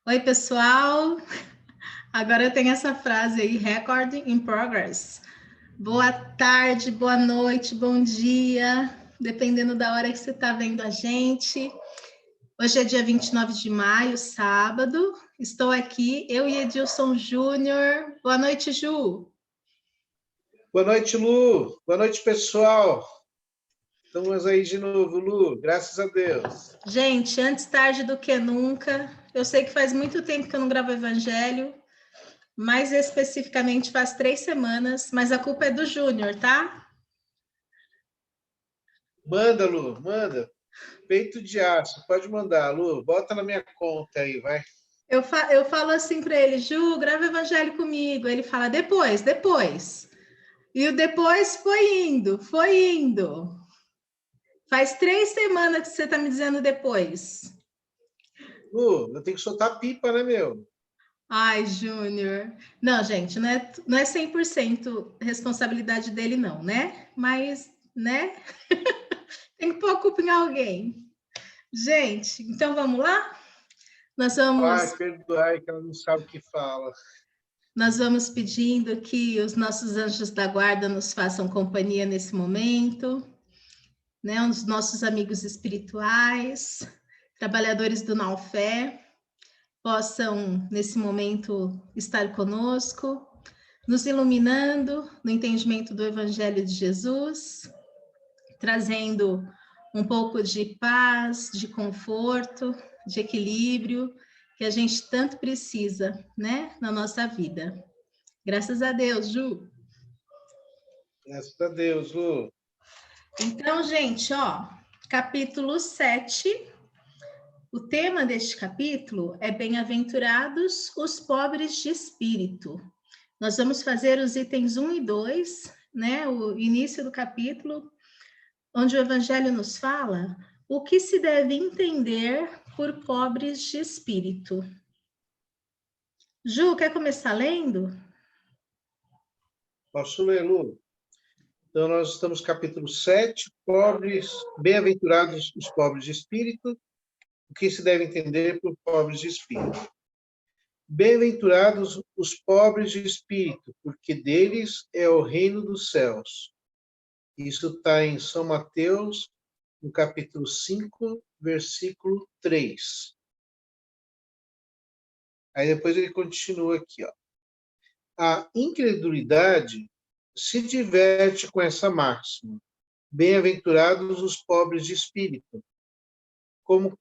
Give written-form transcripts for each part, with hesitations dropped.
Oi, pessoal. Agora eu tenho essa frase aí, recording in progress. Boa tarde, boa noite, bom dia, dependendo da hora que você está vendo a gente. Hoje é dia 29 de maio, sábado. Estou aqui, eu e Edilson Júnior. Boa noite, Ju. Boa noite, Lu. Boa noite, pessoal. Estamos aí de novo, Lu. Graças a Deus. Gente, antes tarde do que nunca. Eu sei que faz muito tempo que eu não gravo Evangelho, mais especificamente faz 3 semanas, mas a culpa é do Júnior, tá? Manda, Lu, manda. Peito de aço, pode mandar, Lu. Bota na minha conta aí, vai. Eu falo assim para ele, Ju, grava Evangelho comigo. Ele fala, depois. E o depois foi indo, foi indo. Faz 3 semanas que você está me dizendo depois. Lu, eu tenho que soltar pipa, né, meu? Ai, Júnior. Não, gente, não é 100% responsabilidade dele, não, né? Mas, né? Tem que pôr a culpa em alguém. Gente, então vamos lá? Nós vamos, Ai, perdoai que ela não sabe o que fala. nós vamos pedindo que os nossos anjos da guarda nos façam companhia nesse momento, né? Os nossos amigos espirituais, trabalhadores do Naufé, possam, nesse momento, estar conosco, nos iluminando no entendimento do Evangelho de Jesus, trazendo um pouco de paz, de conforto, de equilíbrio, que a gente tanto precisa, né, na nossa vida. Graças a Deus, Ju. Graças a Deus, Lu. Então, gente, ó, capítulo 7. O tema deste capítulo é Bem-aventurados os pobres de espírito. Nós vamos fazer os itens 1 e 2, né? O início do capítulo, onde o Evangelho nos fala o que se deve entender por pobres de espírito. Ju, quer começar lendo? Posso ler, Lu? Então, nós estamos no capítulo 7, pobres, bem-aventurados os pobres de espírito, o que se deve entender por pobres de espírito. Bem-aventurados os pobres de espírito, porque deles é o reino dos céus. Isso está em São Mateus, no capítulo 5, versículo 3. Aí depois ele continua aqui, ó. A incredulidade se diverte com essa máxima. Bem-aventurados os pobres de espírito, como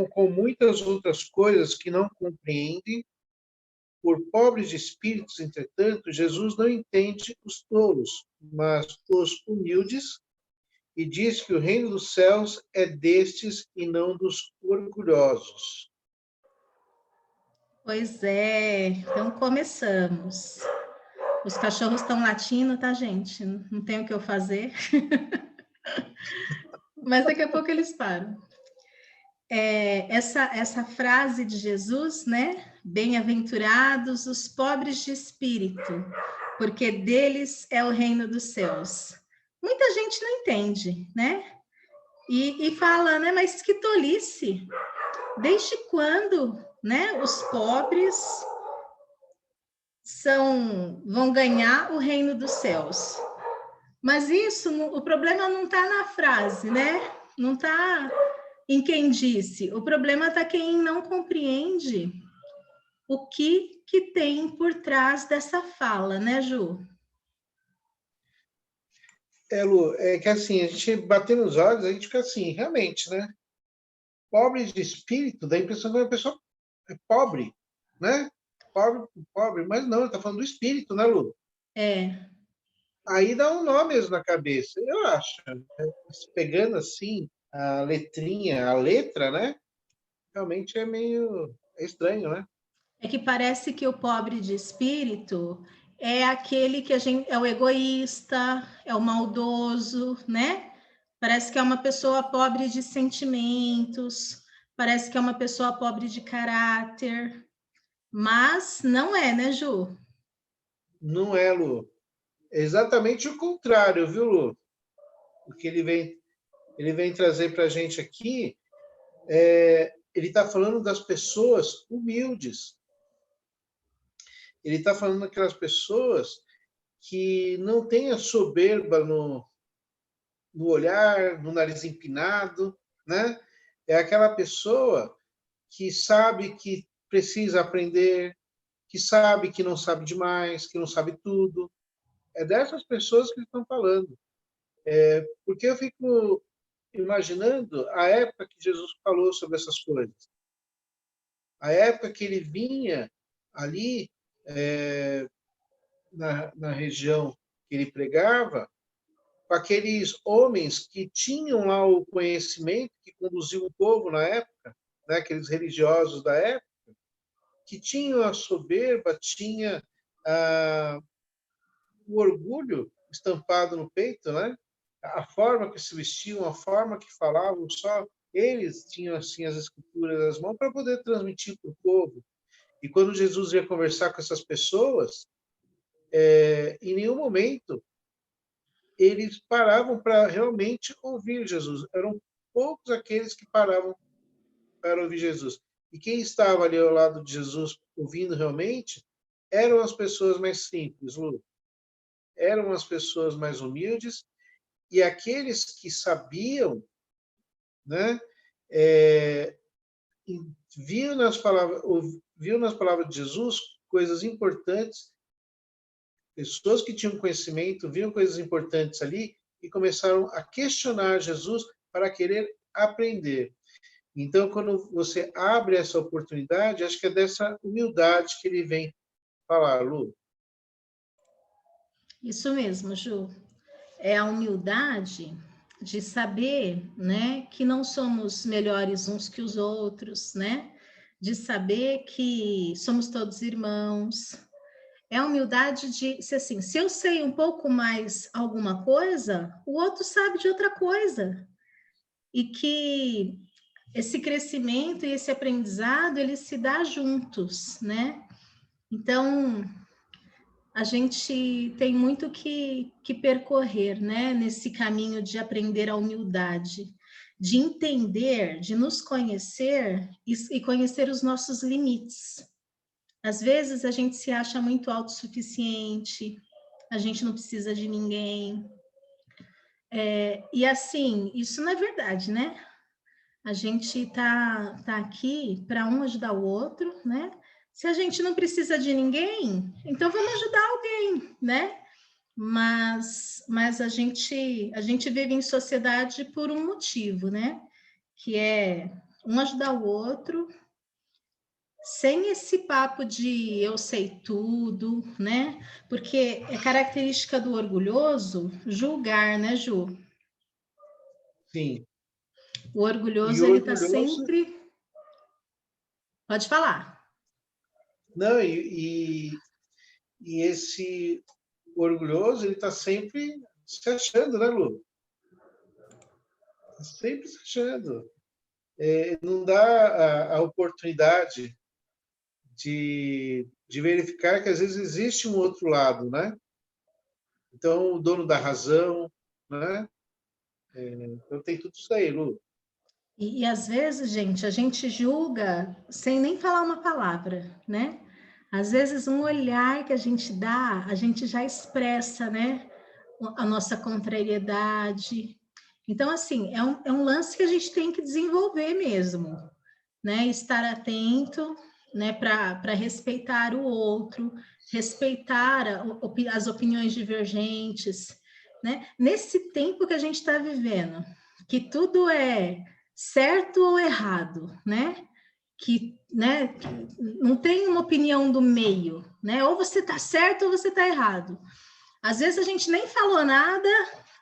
com muitas outras coisas que não compreendem. Por pobres de espíritos, entretanto, Jesus não entende os tolos, mas os humildes, e diz que o reino dos céus é destes e não dos orgulhosos. Pois é, então começamos. Os cachorros estão latindo, tá, gente? Não tem o que eu fazer. Mas daqui a pouco eles param. Essa frase de Jesus, né? Bem-aventurados os pobres de espírito, porque deles é o reino dos céus. Muita gente não entende, né? E fala, né? Mas que tolice! Desde quando, né? Os pobres vão ganhar o reino dos céus? Mas isso, o problema não está na frase, né? Não está em quem disse. O problema está quem não compreende o que tem por trás dessa fala, né, Ju? Lu, é que assim, a gente bater nos olhos, a gente fica assim, realmente, né? Pobre de espírito, dá a impressão que a pessoa é pobre, né? Pobre, mas não, ele está falando do espírito, né, Lu? É. Aí dá um nó mesmo na cabeça, eu acho. Pegando assim a letrinha, a letra, né? Realmente é meio estranho, né? É que parece que o pobre de espírito é aquele que a gente é o egoísta, é o maldoso, né? Parece que é uma pessoa pobre de sentimentos, parece que é uma pessoa pobre de caráter, mas não é, né, Ju? Não é, Lu. É exatamente o contrário, viu, Lu? O que ele vem trazer para a gente aqui ele está falando das pessoas humildes. Ele está falando daquelas pessoas que não têm a soberba no olhar, no nariz empinado, né? É aquela pessoa que sabe que precisa aprender, que sabe que não sabe demais, que não sabe tudo. É dessas pessoas que eles estão falando. Porque eu fico imaginando a época que Jesus falou sobre essas coisas. A época que ele vinha ali na região que ele pregava, com aqueles homens que tinham lá o conhecimento, que conduziam o povo na época, né, aqueles religiosos da época, que tinham a soberba, tinha o orgulho estampado no peito, né? A forma que se vestiam, a forma que falavam, só eles tinham assim as escrituras nas mãos para poder transmitir para o povo. E quando Jesus ia conversar com essas pessoas, em nenhum momento eles paravam para realmente ouvir Jesus. Eram poucos aqueles que paravam para ouvir Jesus. E quem estava ali ao lado de Jesus ouvindo realmente eram as pessoas mais simples, Lu. Eram as pessoas mais humildes e aqueles que sabiam, né, viam nas palavras de Jesus coisas importantes, pessoas que tinham conhecimento, viam coisas importantes ali e começaram a questionar Jesus para querer aprender. Então, quando você abre essa oportunidade, acho que é dessa humildade que ele vem falar, Lu. Isso mesmo, Ju. É a humildade de saber, né, que não somos melhores uns que os outros, né? De saber que somos todos irmãos. É a humildade de ser assim, se eu sei um pouco mais alguma coisa, o outro sabe de outra coisa. E que esse crescimento e esse aprendizado, ele se dá juntos, né? Então, a gente tem muito que percorrer, né? Nesse caminho de aprender a humildade, de entender, de nos conhecer e conhecer os nossos limites. Às vezes a gente se acha muito autossuficiente, a gente não precisa de ninguém. E assim, isso não é verdade, né? A gente tá aqui para um ajudar o outro, né? Se a gente não precisa de ninguém, então vamos ajudar alguém, né? Mas a gente vive em sociedade por um motivo, né? Que é um ajudar o outro, sem esse papo de eu sei tudo, né? Porque é característica do orgulhoso julgar, né, Ju? Sim. O E orgulhoso, o ele tá orgulhoso... sempre... Pode falar. Não, e esse orgulhoso, ele está sempre se achando, né, Lu? Sempre se achando. Não dá a oportunidade de verificar que às vezes existe um outro lado, né? Então, o dono da razão, né? Então, tem tudo isso aí, Lu. E às vezes, gente, a gente julga sem nem falar uma palavra, né? Às vezes, um olhar que a gente dá, a gente já expressa, né? A nossa contrariedade. Então, assim, é um lance que a gente tem que desenvolver mesmo, né? Estar atento, né? Para respeitar o outro, respeitar as opiniões divergentes, né? Nesse tempo que a gente está vivendo, que tudo é certo ou errado, né? Que não tem uma opinião do meio, né? Ou você está certo ou você está errado. Às vezes a gente nem falou nada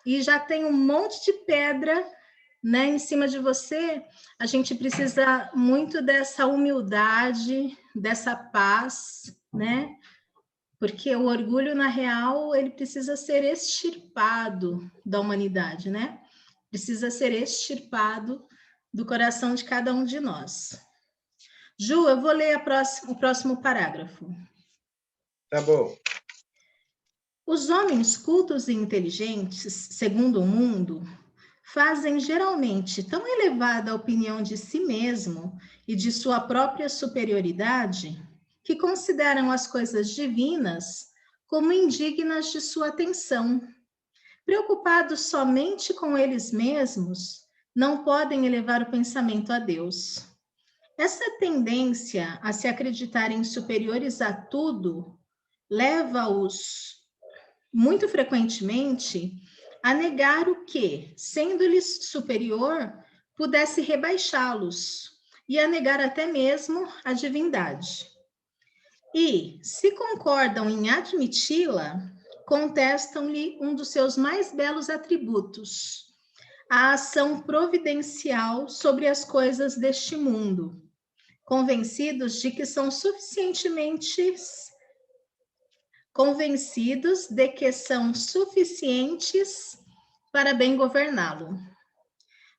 e já tem um monte de pedra, né, em cima de você. A gente precisa muito dessa humildade, dessa paz, né? Porque o orgulho, na real, ele precisa ser extirpado da humanidade, né? Precisa ser extirpado do coração de cada um de nós. Ju, eu vou ler o próximo parágrafo. Tá bom. Os homens cultos e inteligentes, segundo o mundo, fazem geralmente tão elevada a opinião de si mesmo e de sua própria superioridade que consideram as coisas divinas como indignas de sua atenção. Preocupados somente com eles mesmos, não podem elevar o pensamento a Deus. Essa tendência a se acreditarem superiores a tudo leva-os, muito frequentemente, a negar o que, sendo-lhes superior, pudesse rebaixá-los, e a negar até mesmo a divindade. E, se concordam em admiti-la, contestam-lhe um dos seus mais belos atributos, a ação providencial sobre as coisas deste mundo, convencidos de que são suficientes para bem governá-lo.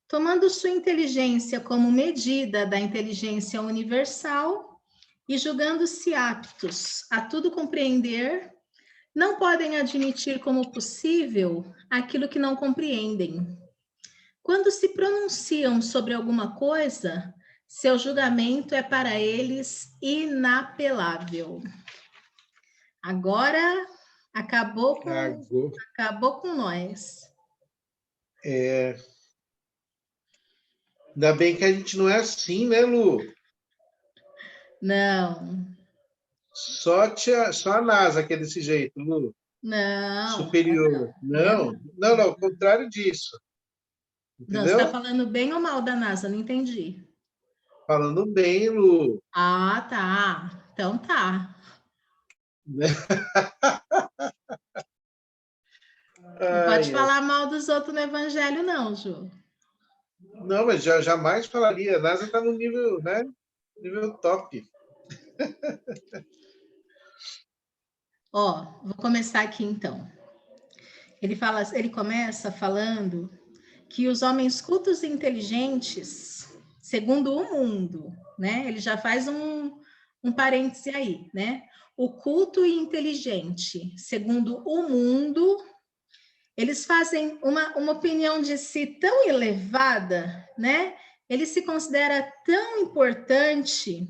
Tomando sua inteligência como medida da inteligência universal e julgando-se aptos a tudo compreender, não podem admitir como possível aquilo que não compreendem. Quando se pronunciam sobre alguma coisa, seu julgamento é para eles inapelável. Agora acabou com nós. Ainda bem que a gente não é assim, né, Lu? Não. Só a NASA que é desse jeito, Lu. Não. Superior. Não, ao contrário disso. Entendeu? Não, você está falando bem ou mal da NASA? Não entendi. Falando bem, Lu. Ah, tá. Então tá. Não pode falar mal dos outros no evangelho, não, Ju. Não, mas jamais falaria. A NASA está no nível, né? Nível top. Ó, vou começar aqui então. Ele começa falando que os homens cultos e inteligentes, segundo o mundo, né? Ele já faz um parêntese aí, né? O culto e inteligente, segundo o mundo, eles fazem uma opinião de si tão elevada, né? Ele se considera tão importante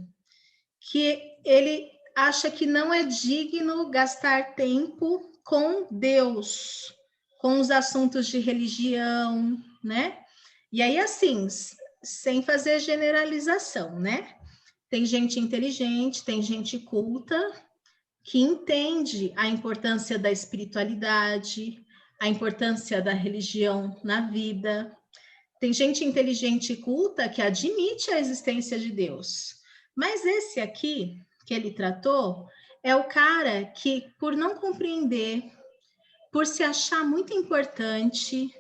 que ele acha que não é digno gastar tempo com Deus, com os assuntos de religião, né? E aí, assim, sem fazer generalização, né? Tem gente inteligente, tem gente culta, que entende a importância da espiritualidade, a importância da religião na vida. Tem gente inteligente e culta que admite a existência de Deus. Mas esse aqui, que ele tratou, é o cara que, por não compreender, por se achar muito importante,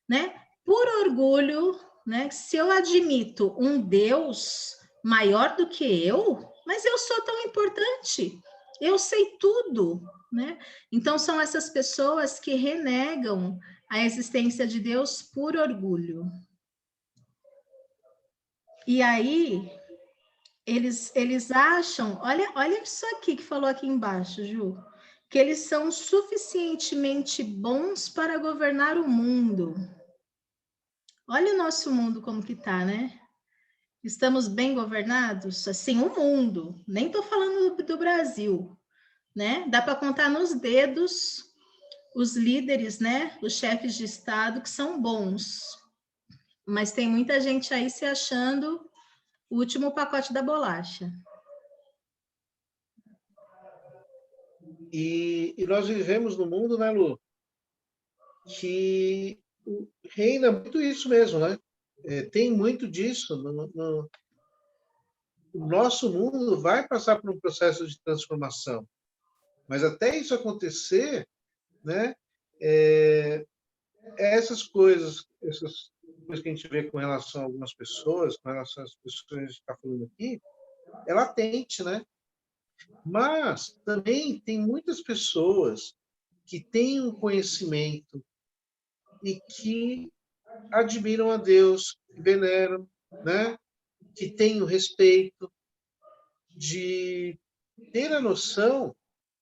né? Por orgulho, né? Se eu admito um Deus maior do que eu, mas eu sou tão importante, eu sei tudo, né? Então são essas pessoas que renegam a existência de Deus por orgulho. E aí eles acham, olha isso aqui que falou aqui embaixo, Ju, que eles são suficientemente bons para governar o mundo. Olha o nosso mundo como que tá, né? Estamos bem governados? Assim, o mundo. Nem estou falando do Brasil, né? Dá para contar nos dedos os líderes, né? Os chefes de Estado que são bons. Mas tem muita gente aí se achando o último pacote da bolacha. E nós vivemos num mundo, né, Lu, que reina muito isso mesmo, né? Tem muito disso. O nosso mundo vai passar por um processo de transformação. Mas até isso acontecer, né? Essas coisas que a gente vê com relação a algumas pessoas, com relação às pessoas que a gente está falando aqui, é latente, né? Mas também tem muitas pessoas que têm um conhecimento e que admiram a Deus, que veneram, né? Que têm o respeito de ter a noção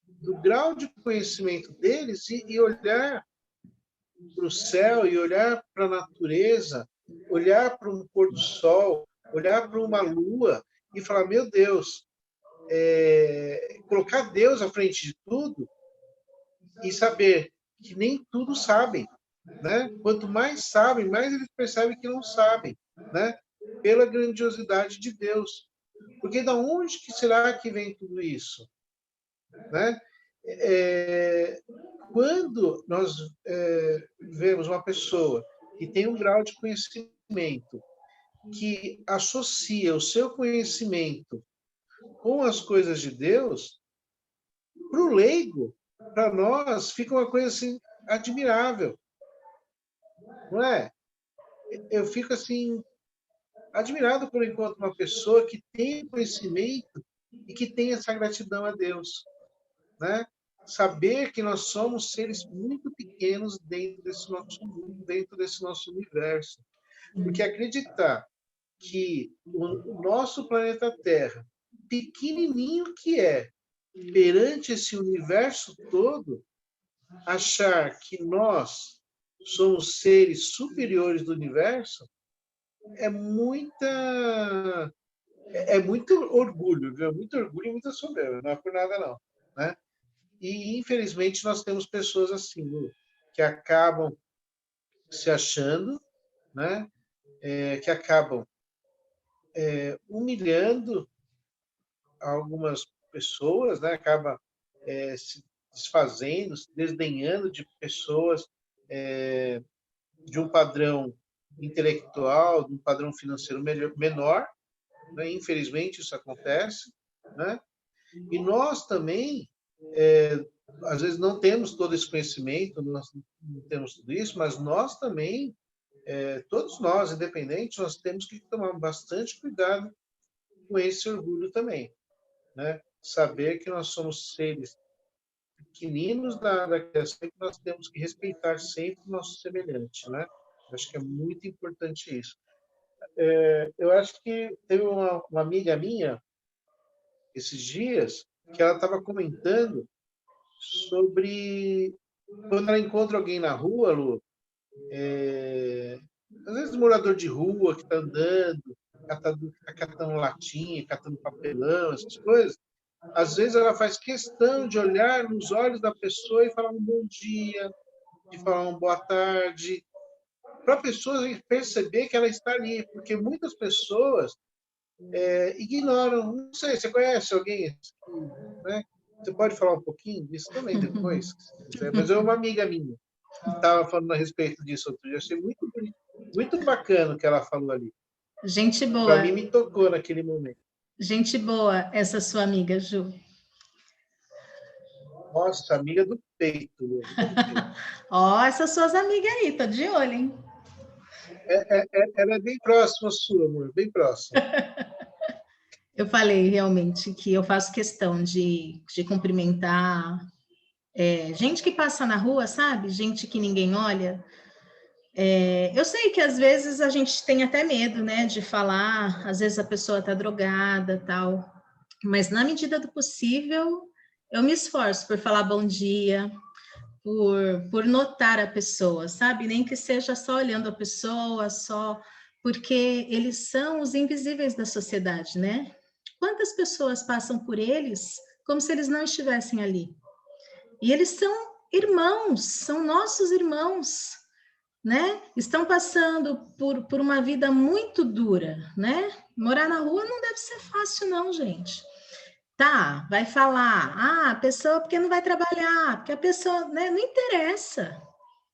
do grau de conhecimento deles e olhar para o céu e olhar para a natureza, olhar para um pôr do sol, olhar para uma lua e falar, meu Deus, colocar Deus à frente de tudo e saber que nem tudo sabem, né? Quanto mais sabem, mais eles percebem que não sabem, né? Pela grandiosidade de Deus. Porque da onde que será que vem tudo isso, né? Quando nós vemos uma pessoa que tem um grau de conhecimento, que associa o seu conhecimento com as coisas de Deus, para o leigo, para nós, fica uma coisa assim admirável, não é? Eu fico assim admirado por enquanto uma pessoa que tem conhecimento e que tem essa gratidão a Deus, né? Saber que nós somos seres muito pequenos dentro desse nosso mundo, dentro desse nosso universo, porque acreditar que o nosso planeta Terra, pequenininho que é, perante esse universo todo, achar que nós somos seres superiores do universo é muito orgulho, viu? Muito orgulho e muita soberba, não é por nada não, né? E infelizmente nós temos pessoas assim, Lu, que acabam se achando, né? Que acabam humilhando algumas pessoas, né? Acaba se desfazendo, se desdenhando de pessoas de um padrão intelectual, de um padrão financeiro menor, né? Infelizmente isso acontece, né? E nós também, às vezes não temos todo esse conhecimento, nós não temos tudo isso, mas nós também, todos nós, independentes, nós temos que tomar bastante cuidado com esse orgulho também, né? Saber que nós somos seres pequeninos da criação e que nós temos que respeitar sempre o nosso semelhante, né? Acho que é muito importante isso. Eu acho que teve uma amiga minha, esses dias, que ela estava comentando sobre quando ela encontra alguém na rua, Lu, às vezes morador de rua que está andando, catando latinha, catando papelão, essas coisas, às vezes ela faz questão de olhar nos olhos da pessoa e falar um bom dia, de falar uma boa tarde, para a pessoa perceber que ela está ali, porque muitas pessoas ignoram. Não sei, você conhece alguém, né? Você pode falar um pouquinho disso também depois, se quiser. Mas é uma amiga minha que estava falando a respeito disso outro dia. Achei muito bonito, muito bacana o que ela falou ali. Gente Para mim, boa. me tocou naquele momento. Gente boa, essa sua amiga, Ju. Nossa, amiga do peito, amiga do peito. Ó, essas suas amigas aí, tô de olho, hein? Ela é bem próxima sua, amor, bem próxima. Eu falei realmente que eu faço questão de cumprimentar gente que passa na rua, sabe? Gente que ninguém olha. Eu sei que às vezes a gente tem até medo, né, de falar, às vezes a pessoa tá drogada, tal, mas na medida do possível, eu me esforço por falar bom dia, por notar a pessoa, sabe? Nem que seja só olhando a pessoa, só porque eles são os invisíveis da sociedade, né? Quantas pessoas passam por eles como se eles não estivessem ali? E eles são irmãos, são nossos irmãos, né? Estão passando por uma vida muito dura, né? Morar na rua não deve ser fácil, não, gente. Tá, vai falar, a pessoa porque não vai trabalhar, porque a pessoa, né, não interessa.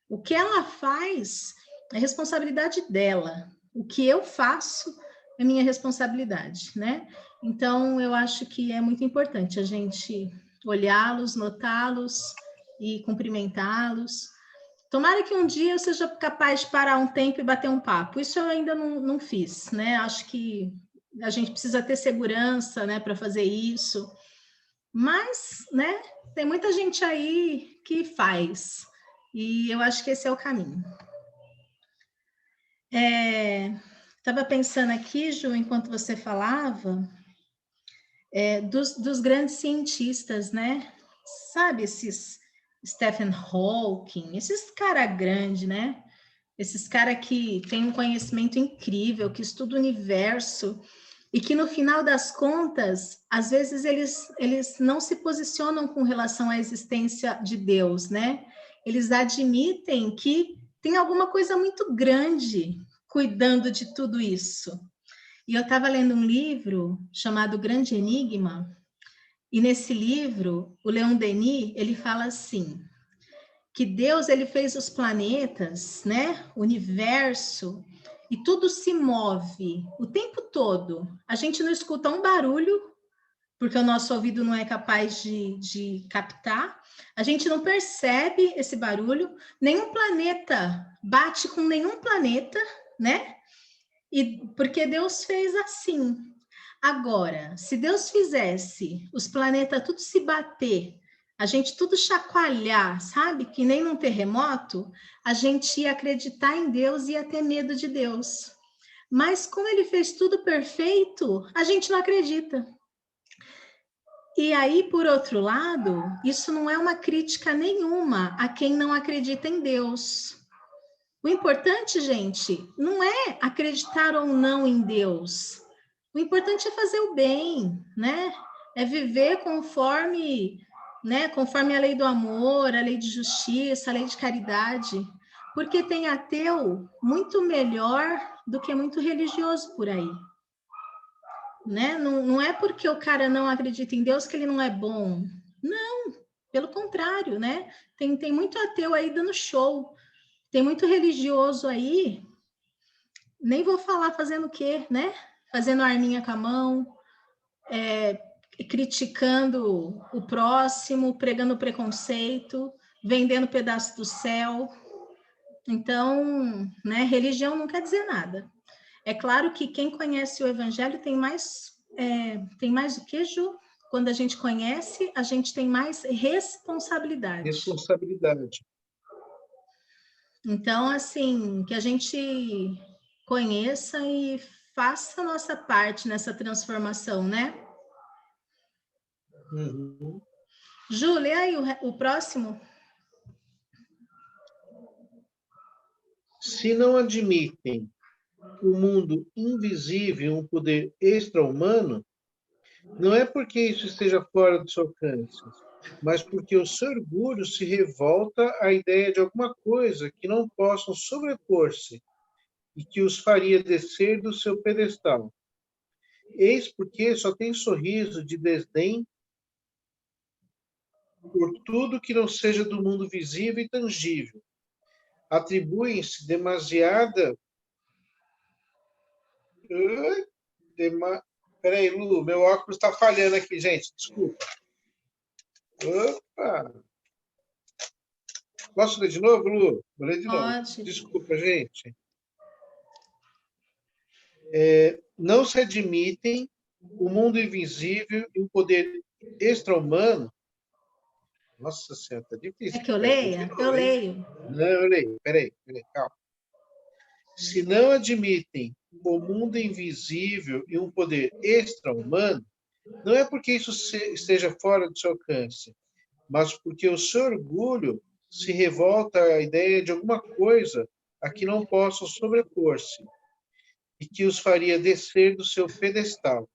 O que ela faz é responsabilidade dela. O que eu faço é minha responsabilidade, né? Então, eu acho que é muito importante a gente olhá-los, notá-los e cumprimentá-los. Tomara que um dia eu seja capaz de parar um tempo e bater um papo. Isso eu ainda não fiz, né? Acho que a gente precisa ter segurança, né, para fazer isso. Mas, né, tem muita gente aí que faz. E eu acho que esse é o caminho. Estava pensando aqui, Ju, enquanto você falava, dos grandes cientistas, né? Sabe, esses Stephen Hawking, esses cara grande, né? Esses cara que tem um conhecimento incrível, que estuda o universo e que no final das contas, às vezes eles não se posicionam com relação à existência de Deus, né? Eles admitem que tem alguma coisa muito grande cuidando de tudo isso. E eu estava lendo um livro chamado Grande Enigma, e nesse livro, o Leon Denis, ele fala assim, que Deus ele fez os planetas, né, o universo, e tudo se move o tempo todo. A gente não escuta um barulho, porque o nosso ouvido não é capaz de captar. A gente não percebe esse barulho. Nenhum planeta bate com nenhum planeta, né? E porque Deus fez assim. Agora, se Deus fizesse os planetas tudo se bater, a gente tudo chacoalhar, sabe? Que nem num terremoto, a gente ia acreditar em Deus e ia ter medo de Deus. Mas como ele fez tudo perfeito, a gente não acredita. E aí, por outro lado, isso não é uma crítica nenhuma a quem não acredita em Deus. O importante, gente, não é acreditar ou não em Deus. O importante é fazer o bem, né? É viver conforme, né, conforme a lei do amor, a lei de justiça, a lei de caridade. Porque tem ateu muito melhor do que muito religioso por aí. Né? Não é porque o cara não acredita em Deus que ele não é bom. Não, pelo contrário, né? Tem muito ateu aí dando show. Tem muito religioso aí, nem vou falar fazendo o quê, né? Fazendo arminha com a mão, criticando o próximo, pregando preconceito, vendendo pedaço do céu. Então, né, religião não quer dizer nada. É claro que quem conhece o evangelho tem mais o que, Ju? Quando a gente conhece, a gente tem mais responsabilidade. Responsabilidade. Então, assim, que a gente conheça e faça a nossa parte nessa transformação, né? Uhum. Ju, lê aí o próximo. Se não admitem o mundo invisível, um poder extra-humano, não é porque isso esteja fora do seu alcance, mas porque o seu orgulho se revolta à ideia de alguma coisa que não possam sobrepor-se e que os faria descer do seu pedestal. Eis porque só tem sorriso de desdém por tudo que não seja do mundo visível e tangível. Atribuem-se demasiada. Peraí, Lu, meu óculos está falhando aqui, gente. Desculpa. Opa! Posso ler de novo, Lu? Vou ler de novo. Pode. Desculpa, gente. Não se admitem o mundo invisível e o poder extra-humano. Nossa Senhora, tá difícil. É que eu leia? Eu leio. Não, eu leio. Peraí, calma. Se não admitem o mundo invisível e um poder extra-humano, não é porque isso esteja fora do seu alcance, mas porque o seu orgulho se revolta à ideia de alguma coisa a que não possam sobrepor-se e que os faria descer do seu pedestal.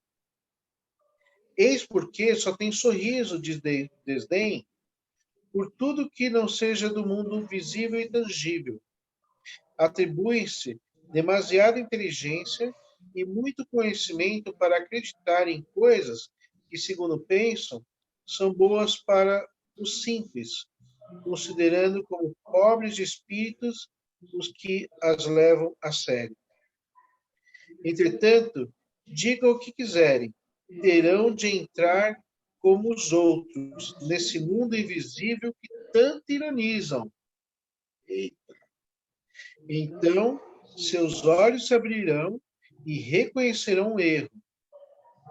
Eis porque só tem sorriso de desdém por tudo que não seja do mundo visível e tangível. Atribui-se demasiada inteligência e muito conhecimento para acreditar em coisas que, segundo pensam, são boas para os simples, considerando como pobres de espíritos os que as levam a sério. Entretanto, digam o que quiserem, terão de entrar como os outros, nesse mundo invisível que tanto ironizam. Então, seus olhos se abrirão e reconhecerão o erro.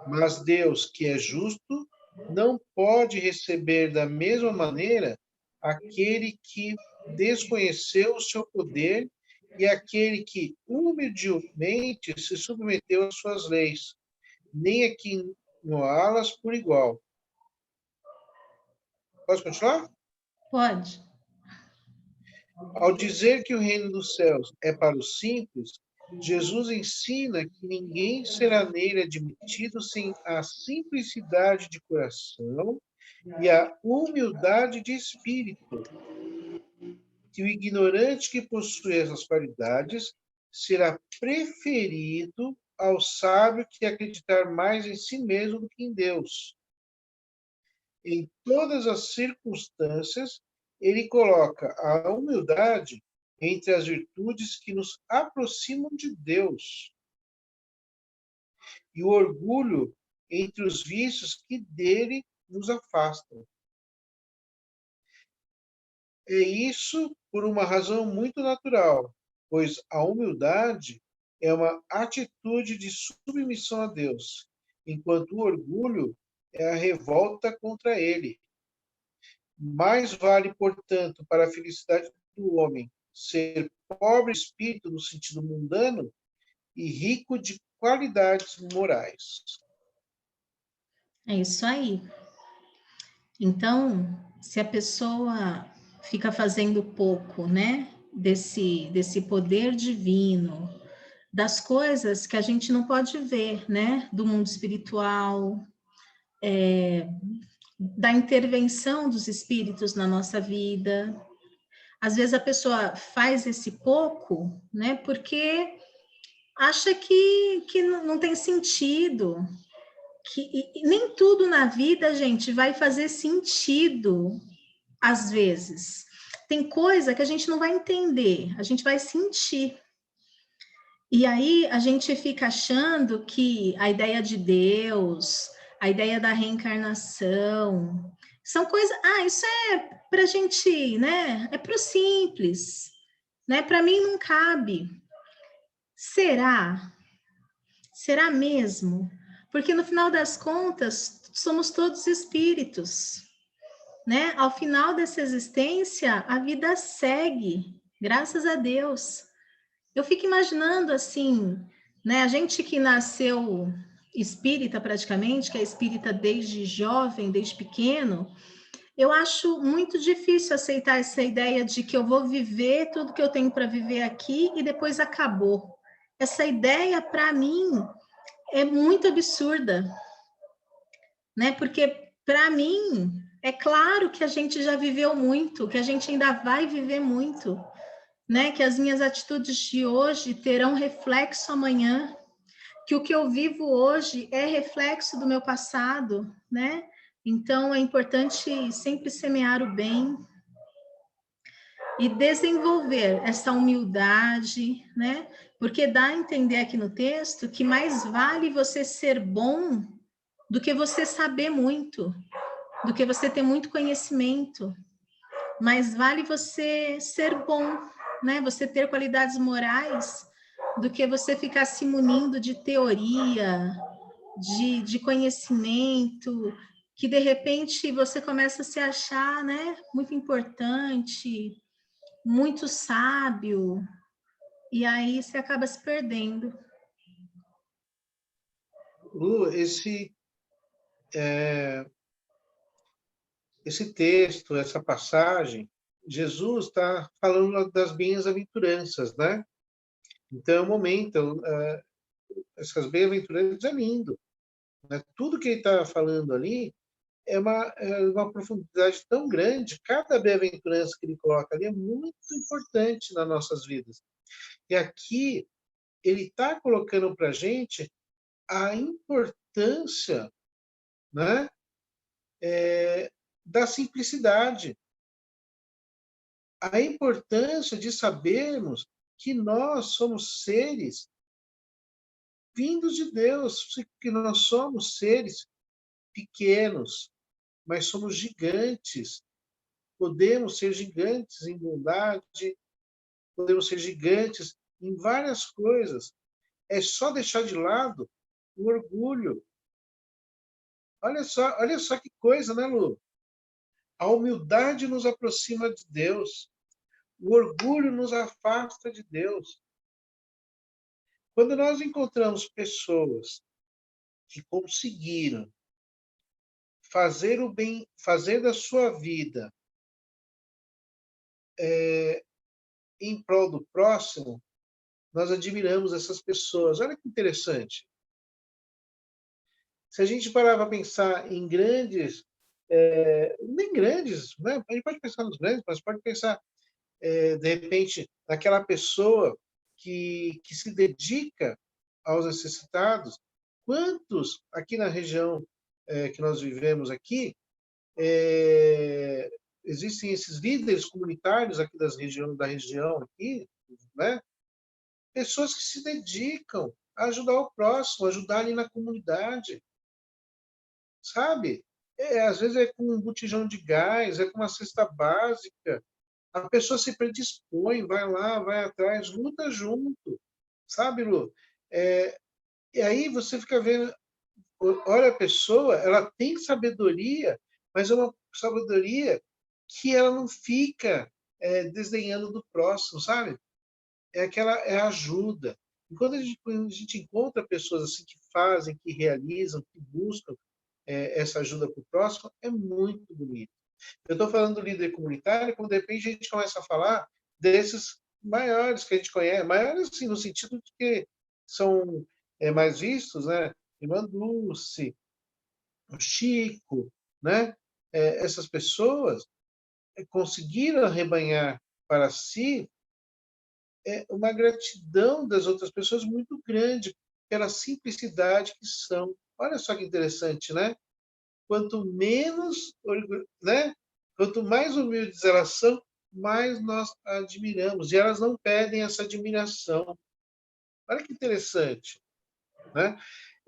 Mas Deus, que é justo, não pode receber da mesma maneira aquele que desconheceu o seu poder e aquele que humildemente se submeteu às suas leis, nem a ignorá-las por igual. Posso continuar? Pode. Ao dizer que o reino dos céus é para os simples, Jesus ensina que ninguém será nele admitido sem a simplicidade de coração e a humildade de espírito, que o ignorante que possui essas qualidades será preferido ao sábio que acreditar mais em si mesmo do que em Deus. Em todas as circunstâncias, ele coloca a humildade entre as virtudes que nos aproximam de Deus e o orgulho entre os vícios que dele nos afastam. É isso por uma razão muito natural, pois a humildade é uma atitude de submissão a Deus, enquanto o orgulho é a revolta contra ele. Mais vale, portanto, para a felicidade do homem ser pobre de espírito no sentido mundano e rico de qualidades morais. É isso aí. Então, se a pessoa fica fazendo pouco, né, desse poder divino, das coisas que a gente não pode ver, né, do mundo espiritual, da intervenção dos espíritos na nossa vida. Às vezes a pessoa faz esse pouco, né, porque acha que não tem sentido, e nem tudo na vida, gente, vai fazer sentido, às vezes. Tem coisa que a gente não vai entender, a gente vai sentir. E aí a gente fica achando que a ideia de Deus, a ideia da reencarnação, são coisas. Ah, isso é para gente, né? É para o simples, né? Para mim não cabe. Será? Será mesmo? Porque no final das contas, somos todos espíritos, né? Ao final dessa existência, a vida segue, graças a Deus. Eu fico imaginando assim, né? A gente que nasceu espírita praticamente, que é espírita desde jovem, desde pequeno, eu acho muito difícil aceitar essa ideia de que eu vou viver tudo que eu tenho para viver aqui e depois acabou. Essa ideia, para mim, é muito absurda, né? Porque, para mim, é claro que a gente já viveu muito, que a gente ainda vai viver muito, né? Que as minhas atitudes de hoje terão reflexo amanhã, que o que eu vivo hoje é reflexo do meu passado, né? Então é importante sempre semear o bem e desenvolver essa humildade, né? Porque dá a entender aqui no texto que mais vale você ser bom do que você saber muito, do que você ter muito conhecimento. Mais vale você ser bom, né? Você ter qualidades morais do que você ficar se munindo de teoria, de conhecimento, que de repente você começa a se achar, né, muito importante, muito sábio, e aí você acaba se perdendo. Lu, esse texto, essa passagem, Jesus está falando das bem-aventuranças, né? Então, é o momento, essas bem-aventuranças é lindo, né? Tudo que ele está falando ali é uma profundidade tão grande, cada bem-aventurança que ele coloca ali é muito importante nas nossas vidas. E aqui, ele está colocando para a gente a importância, né, da simplicidade, a importância de sabermos que nós somos seres vindos de Deus, que nós somos seres pequenos, mas somos gigantes. Podemos ser gigantes em bondade, podemos ser gigantes em várias coisas. É só deixar de lado o orgulho. Olha só que coisa, né, Lu? A humildade nos aproxima de Deus. O orgulho nos afasta de Deus. Quando nós encontramos pessoas que conseguiram fazer o bem, fazer da sua vida em prol do próximo, nós admiramos essas pessoas. Olha que interessante. Se a gente parar para pensar em grandes, nem grandes, né? A gente pode pensar nos grandes, mas pode pensar, de repente, naquela pessoa que se dedica aos necessitados. Quantos, aqui na região que nós vivemos aqui, existem esses líderes comunitários aqui da região aqui, né? Pessoas que se dedicam a ajudar o próximo, ajudar ali na comunidade, sabe? Às vezes é com um botijão de gás, é com uma cesta básica. A pessoa se predispõe, vai lá, vai atrás, luta junto, sabe, Lu? E aí você fica vendo, olha a pessoa, ela tem sabedoria, mas é uma sabedoria que ela não fica desdenhando do próximo, sabe? É ajuda. E quando a gente encontra pessoas assim que fazem, que realizam, que buscam essa ajuda para o próximo, é muito bonito. Eu estou falando do líder comunitário, quando de repente a gente começa a falar desses maiores que a gente conhece, maiores assim, no sentido de que são mais vistos, né? Irmã Dulce, o Chico, né? Essas pessoas conseguiram arrebanhar para si uma gratidão das outras pessoas muito grande pela simplicidade que são. Olha só que interessante, né? Quanto menos, né? Quanto mais humildes elas são, mais nós admiramos. E elas não pedem essa admiração. Olha que interessante, né?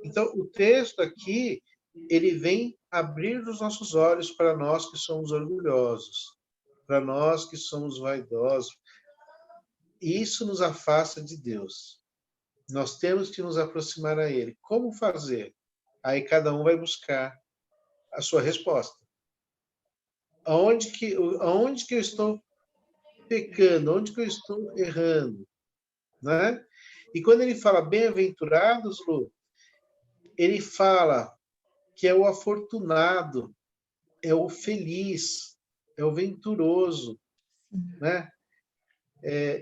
Então, o texto aqui, ele vem abrir os nossos olhos para nós que somos orgulhosos, para nós que somos vaidosos. E isso nos afasta de Deus. Nós temos que nos aproximar a Ele. Como fazer? Aí cada um vai buscar a sua resposta. Aonde que eu estou pecando? Onde que eu estou errando? Né? E quando ele fala bem-aventurados, Lu, ele fala que é o afortunado, é o feliz, é o venturoso, né?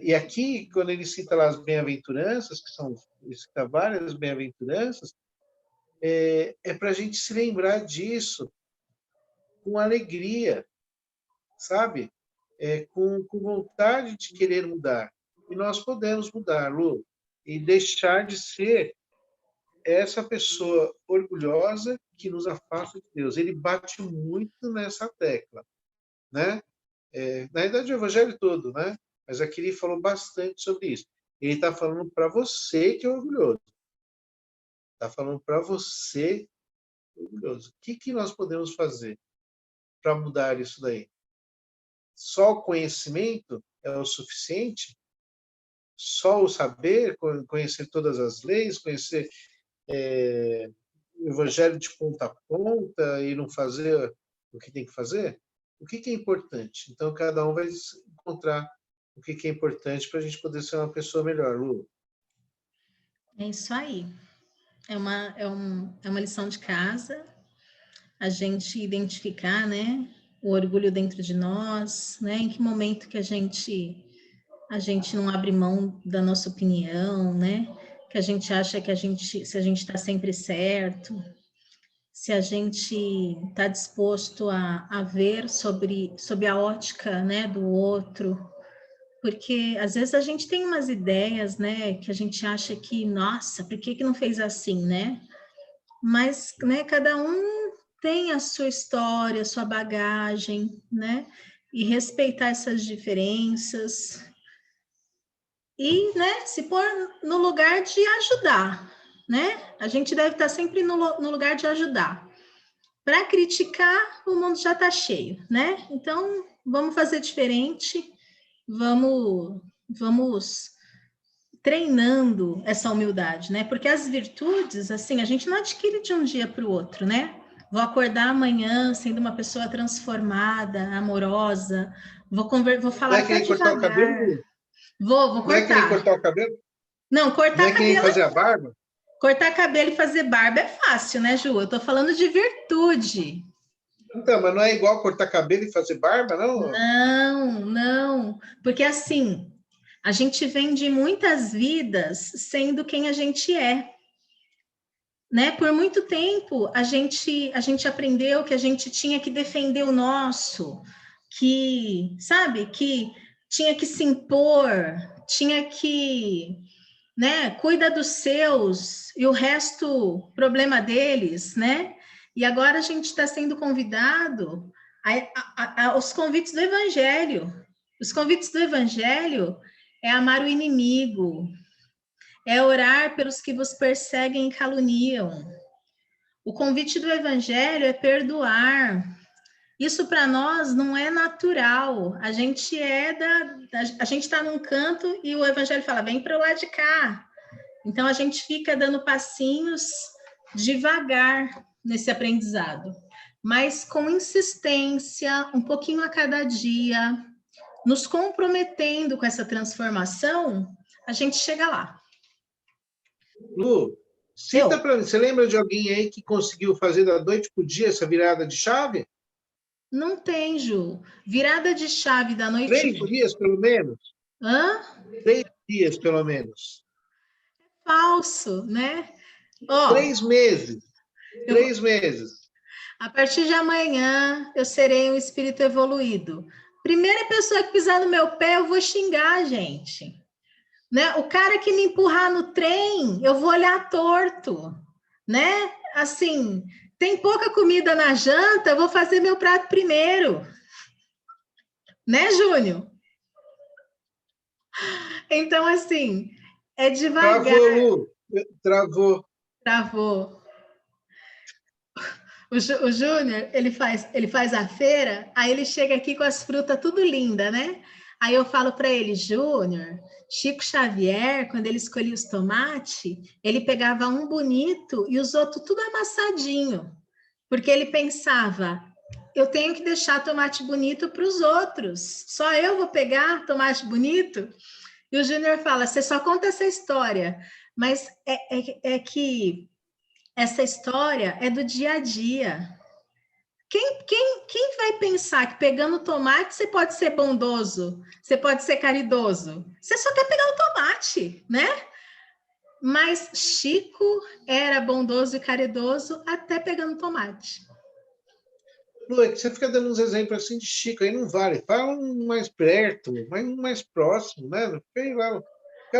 E aqui, quando ele cita lá as bem-aventuranças, ele cita várias bem-aventuranças, para a gente se lembrar disso com alegria, sabe? Com vontade de querer mudar. E nós podemos mudar, Lu, e deixar de ser essa pessoa orgulhosa que nos afasta de Deus. Ele bate muito nessa tecla, né? Na verdade, o evangelho todo, né? Mas aqui ele falou bastante sobre isso. Ele está falando para você que é orgulhoso. Está falando para você orgulhoso. O que nós podemos fazer para mudar isso daí? Só o conhecimento é o suficiente? Só o saber, conhecer todas as leis, conhecer o evangelho de ponta a ponta e não fazer o que tem que fazer? O que é importante? Então, cada um vai encontrar o que é importante para a gente poder ser uma pessoa melhor, Lu. É isso aí. É uma lição de casa, a gente identificar, né, o orgulho dentro de nós, né, em que momento que a gente não abre mão da nossa opinião, né, que a gente acha que se a gente está sempre certo, se a gente está disposto a ver sobre a ótica, né, do outro, porque às vezes a gente tem umas ideias, né, que a gente acha que, nossa, por que não fez assim, né? Mas, né, cada um tem a sua história, a sua bagagem, né? E respeitar essas diferenças e, né, se pôr no lugar de ajudar, né? A gente deve estar sempre no lugar de ajudar. Para criticar, o mundo já está cheio, né? Então, vamos fazer diferente, vamos treinando essa humildade, né? Porque as virtudes, assim, a gente não adquire de um dia para o outro, né? Vou acordar amanhã sendo uma pessoa transformada, amorosa, vou falar até cortar o devagar. cabelo? Vou cortar. Não é que nem cortar o cabelo? Não, cortar não é que nem cabelo. Fazer a barba? Cortar cabelo e fazer barba é fácil, né, Ju? Eu tô falando de virtude. Então, mas não é igual cortar cabelo e fazer barba, não? Não, não, porque assim, a gente vem de muitas vidas sendo quem a gente é, né? Por muito tempo a gente aprendeu que a gente tinha que defender o nosso, que, sabe, que tinha que se impor, tinha que, né, cuida dos seus e o resto problema deles, né? E agora a gente está sendo convidado aos convites do Evangelho. Os convites do Evangelho é amar o inimigo, é orar pelos que vos perseguem e caluniam. O convite do Evangelho é perdoar. Isso para nós não é natural. A gente a gente está num canto e o Evangelho fala: vem para o lado de cá. Então a gente fica dando passinhos devagar nesse aprendizado, mas com insistência, um pouquinho a cada dia, nos comprometendo com essa transformação, a gente chega lá. Lu, cita para mim, você lembra de alguém aí que conseguiu fazer da noite para o dia essa virada de chave? Não tem, Ju. Virada de chave da noite. 3 dias, pelo menos? Hã? 3 dias, pelo menos. Falso, né? Ó, 3 meses. 3 meses. A partir de amanhã, eu serei um espírito evoluído. Primeira pessoa que pisar no meu pé, eu vou xingar, gente. Né? O cara que me empurrar no trem, eu vou olhar torto, né? Assim, tem pouca comida na janta, eu vou fazer meu prato primeiro. Né, Júnior? Então, assim, é devagar. Travou, Lu. Travou. Travou. O Júnior, ele faz a feira, aí ele chega aqui com as frutas tudo linda, né? Aí eu falo para ele, Júnior, Chico Xavier, quando ele escolhia os tomates, ele pegava um bonito e os outros tudo amassadinho, porque ele pensava, eu tenho que deixar tomate bonito para os outros, só eu vou pegar tomate bonito? E o Júnior fala, você só conta essa história, mas é que essa história é do dia a dia. Quem vai pensar que pegando tomate você pode ser bondoso, você pode ser caridoso? Você só quer pegar o tomate, né? Mas Chico era bondoso e caridoso até pegando tomate. Lu, é que você fica dando uns exemplos assim de Chico, aí não vale. Fala um mais perto, um mais próximo, né? Fica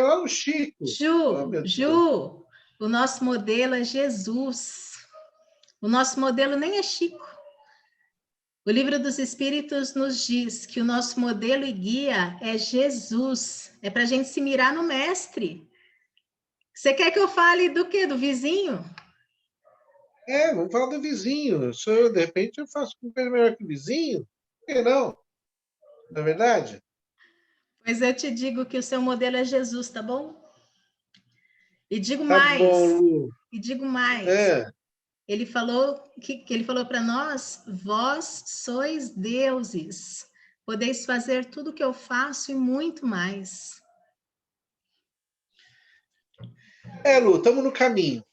lá no Chico. Oh, meu Deus. Ju, o nosso modelo é Jesus. O nosso modelo nem é Chico. O Livro dos Espíritos nos diz que o nosso modelo e guia é Jesus. É para a gente se mirar no mestre. Você quer que eu fale do quê? Do vizinho? Vamos falar do vizinho. De repente, eu faço uma coisa melhor que o vizinho. Por que não? Não é verdade? Pois eu te digo que o seu modelo é Jesus, tá bom? E digo Tá bom, mais. Lu. E digo mais. É. Ele falou que ele falou para nós: vós sois deuses. Podeis fazer tudo o que eu faço e muito mais. Lu, estamos no caminho.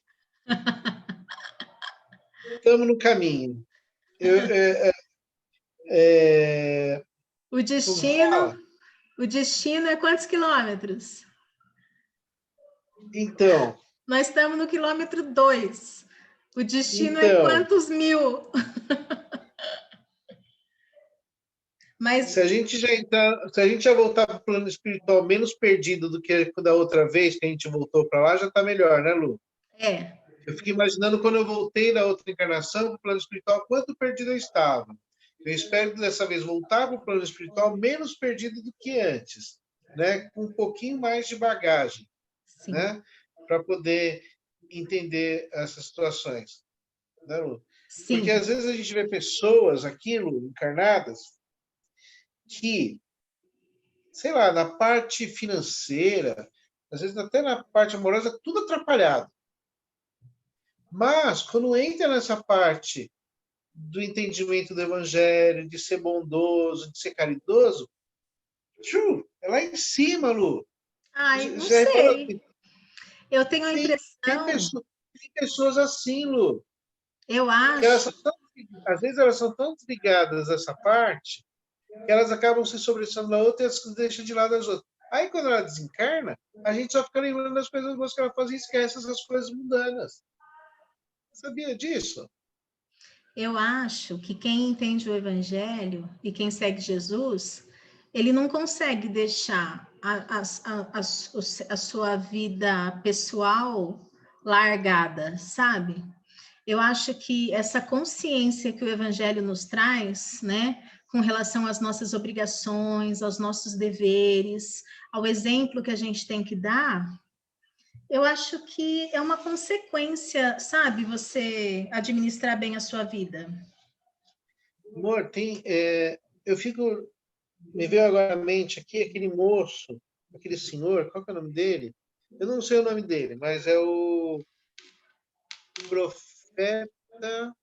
Estamos no caminho. O destino, o destino é quantos quilômetros? Então. Nós estamos no quilômetro 2. O destino é Então. quantos mil? Mas Se a gente já voltar para o plano espiritual menos perdido do que da outra vez que a gente voltou para lá, já está melhor, né, Lu? é. Eu fico imaginando quando eu voltei da outra encarnação para o plano espiritual, quanto perdido eu estava. Eu espero dessa vez voltar para o plano espiritual menos perdido do que antes, né? Com um pouquinho mais de bagagem, Sim. né? Para poder entender essas situações, né, Lu? Sim. Porque às vezes a gente vê pessoas aqui, Lu, encarnadas, que, sei lá, na parte financeira, às vezes até na parte amorosa, tudo atrapalhado. Mas, quando entra nessa parte do entendimento do evangelho, de ser bondoso, de ser caridoso, é lá em cima, Lu. Ai, não Já reparou sei. que Eu tenho a tem impressão. pessoas assim, Lu. Eu Que elas acho. são às vezes elas são tão desligadas dessa parte que elas acabam se sobressaindo na outra e as deixam de lado as outras. Aí, quando ela desencarna, a gente só fica lembrando das coisas boas que ela faz e esquece essas coisas mundanas. Sabia disso? Eu acho que quem entende o Evangelho e quem segue Jesus, ele não consegue deixar a sua vida pessoal largada, sabe? Eu acho que essa consciência que o Evangelho nos traz, né, com relação às nossas obrigações, aos nossos deveres, ao exemplo que a gente tem que dar, eu acho que é uma consequência, sabe, você administrar bem a sua vida. Amor, eu fico. Me veio agora à mente aqui aquele moço, aquele senhor, qual que é o nome dele? Eu não sei o nome dele, mas é o Profeta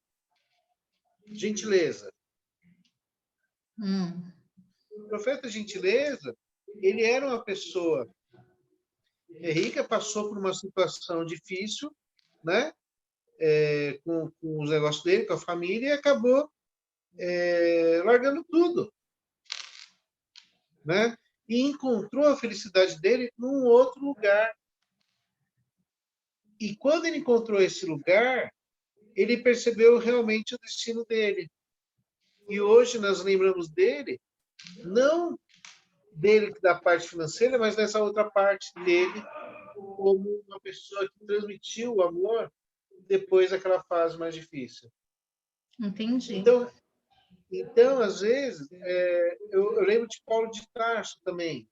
Gentileza. O Profeta Gentileza, ele era uma pessoa rica, passou por uma situação difícil, né? Com os negócios dele, com a família, e acabou largando tudo, né? E encontrou a felicidade dele num outro lugar. E quando ele encontrou esse lugar, ele percebeu realmente o destino dele. E hoje nós lembramos dele, não dele da parte financeira, mas dessa outra parte dele, como uma pessoa que transmitiu o amor depois daquela fase mais difícil. Entendi. Então às vezes, eu lembro de Paulo de Tarso também,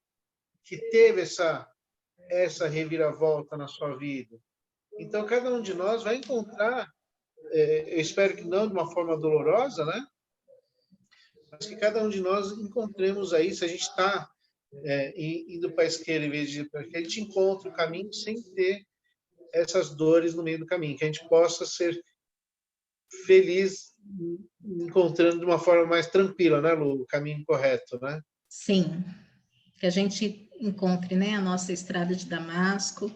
que teve essa reviravolta na sua vida. Então, cada um de nós vai encontrar, eu espero que não de uma forma dolorosa, né? Mas que cada um de nós encontremos aí, se a gente está indo para a esquerda em vez de ir para a esquerda, a gente encontre o caminho sem ter essas dores no meio do caminho, que a gente possa ser feliz encontrando de uma forma mais tranquila, né, Lu, o caminho correto, né? Sim, que a gente encontre, né, a nossa estrada de Damasco,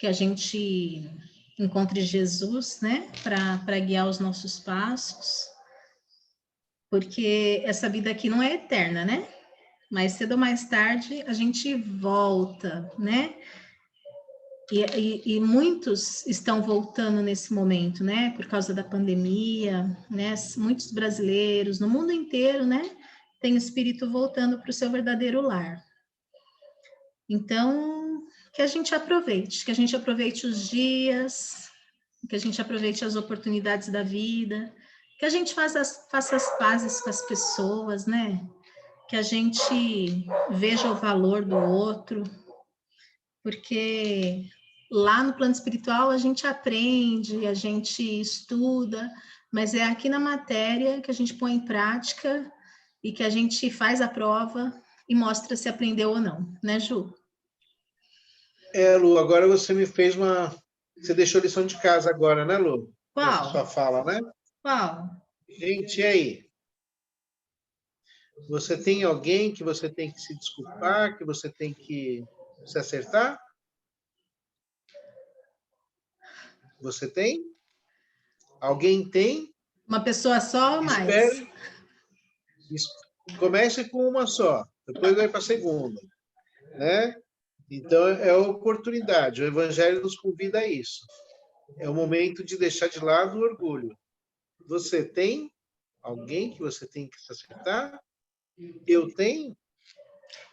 que a gente encontre Jesus, né, para guiar os nossos passos, porque essa vida aqui não é eterna, né? Mais cedo ou mais tarde a gente volta, né? E muitos estão voltando nesse momento, né? Por causa da pandemia, né? Muitos brasileiros no mundo inteiro, né? Tem o espírito voltando para o seu verdadeiro lar. Então, que a gente aproveite os dias, que a gente aproveite as oportunidades da vida, que a gente faça as pazes com as pessoas, né? Que a gente veja o valor do outro, porque lá no plano espiritual a gente aprende, a gente estuda, mas é aqui na matéria que a gente põe em prática e que a gente faz a prova e mostra se aprendeu ou não, né, Ju? Lu, agora você me fez uma. Você deixou lição de casa agora, né, Lu? Nessa Qual? sua fala, né? Qual? Gente, e aí? Você tem alguém que você tem que se desculpar, que você tem que se acertar? Você tem? Alguém tem? Uma pessoa só ou mais? Espere. Comece com uma só, depois vai para a segunda, né? Então é a oportunidade. O Evangelho nos convida a isso. É o momento de deixar de lado o orgulho. Você tem alguém que você tem que se acertar? Eu tenho?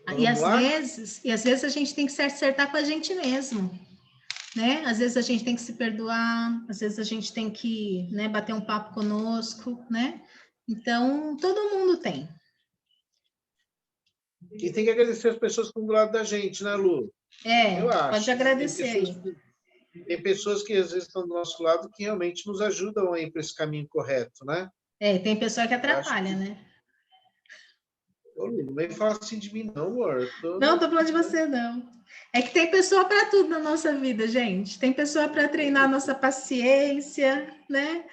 Então, E vamos lá? às vezes a gente tem que se acertar com a gente mesmo, né? Às vezes a gente tem que se perdoar, às vezes a gente tem que, né, bater um papo conosco, né? Então, todo mundo tem. E tem que agradecer as pessoas que estão do lado da gente, né, Lu? Eu Pode acho. agradecer aí. Tem pessoas que às vezes estão do nosso lado que realmente nos ajudam a ir para esse caminho correto, né? Tem pessoa que Eu acho atrapalha, que. né? Ô, Lu, não vem falar assim de mim, não, amor. Não, tô falando de você, não. É que tem pessoa para tudo na nossa vida, gente. Tem pessoa para treinar a nossa paciência, né?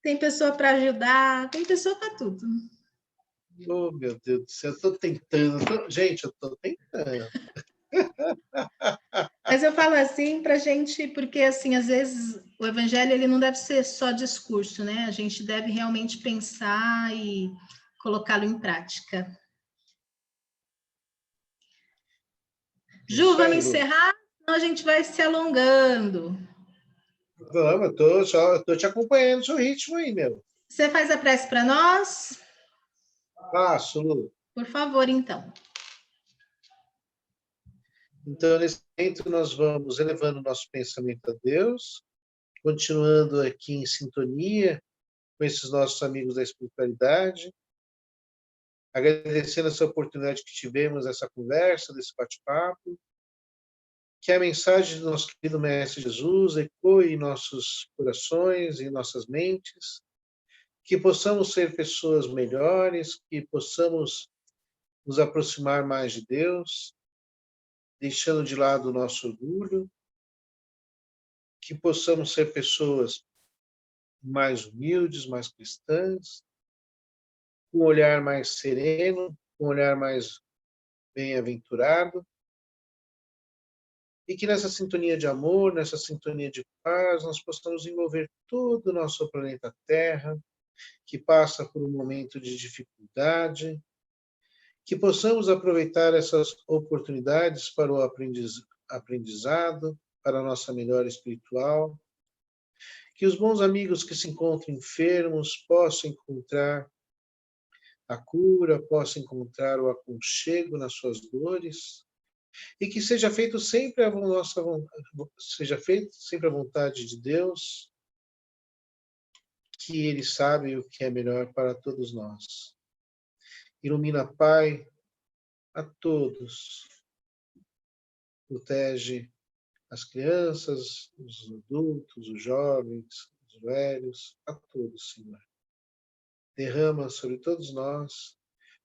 Tem pessoa para ajudar, tem pessoa para tudo. Oh, meu Deus do céu, eu tô tentando. Gente, eu tô tentando. Mas eu falo assim para a gente, porque assim, às vezes o evangelho ele não deve ser só discurso, né? A gente deve realmente pensar e colocá-lo em prática. Ju, Isso vamos aí, Lu. encerrar? Senão a gente vai se alongando. Vamos, tô te acompanhando o seu ritmo aí, meu. Você faz a prece para nós? Faço, Lu. Por favor, então. Então, nesse momento, nós vamos elevando o nosso pensamento a Deus, continuando aqui em sintonia com esses nossos amigos da espiritualidade, agradecendo essa oportunidade que tivemos, essa conversa, desse bate-papo, que a mensagem do nosso querido Mestre Jesus ecoe em nossos corações e em nossas mentes, que possamos ser pessoas melhores, que possamos nos aproximar mais de Deus, deixando de lado o nosso orgulho, que possamos ser pessoas mais humildes, mais cristãs, com um olhar mais sereno, com um olhar mais bem-aventurado, e que nessa sintonia de amor, nessa sintonia de paz, nós possamos envolver todo o nosso planeta Terra, que passa por um momento de dificuldade, que possamos aproveitar essas oportunidades para o aprendizado, para a nossa melhora espiritual, que os bons amigos que se encontram enfermos possam encontrar a cura, possam encontrar o aconchego nas suas dores, e que seja feito sempre a nossa seja feito sempre a vontade de Deus, que Ele sabe o que é melhor para todos nós. Ilumina, Pai, a todos, protege as crianças, os adultos, os jovens, os velhos, a todos, Senhor. Derrama sobre todos nós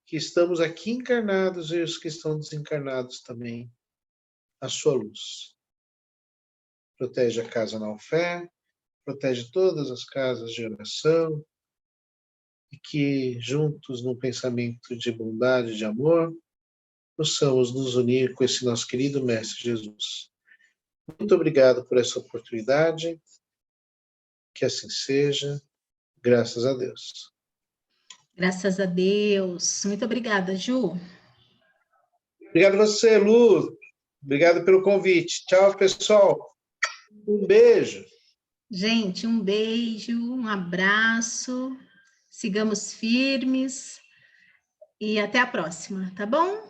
que estamos aqui encarnados e os que estão desencarnados também, a sua luz. Protege a casa na fé, protege todas as casas de oração, e que juntos, num pensamento de bondade, de amor, possamos nos unir com esse nosso querido Mestre Jesus. Muito obrigado por essa oportunidade, que assim seja, graças a Deus. Graças a Deus. Muito obrigada, Ju. Obrigado a você, Lu. Obrigado pelo convite. Tchau, pessoal. Um beijo. Gente, um beijo, um abraço. Sigamos firmes e até a próxima, tá bom?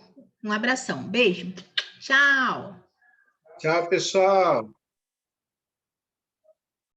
Um abração, beijo. Tchau. Tchau, pessoal.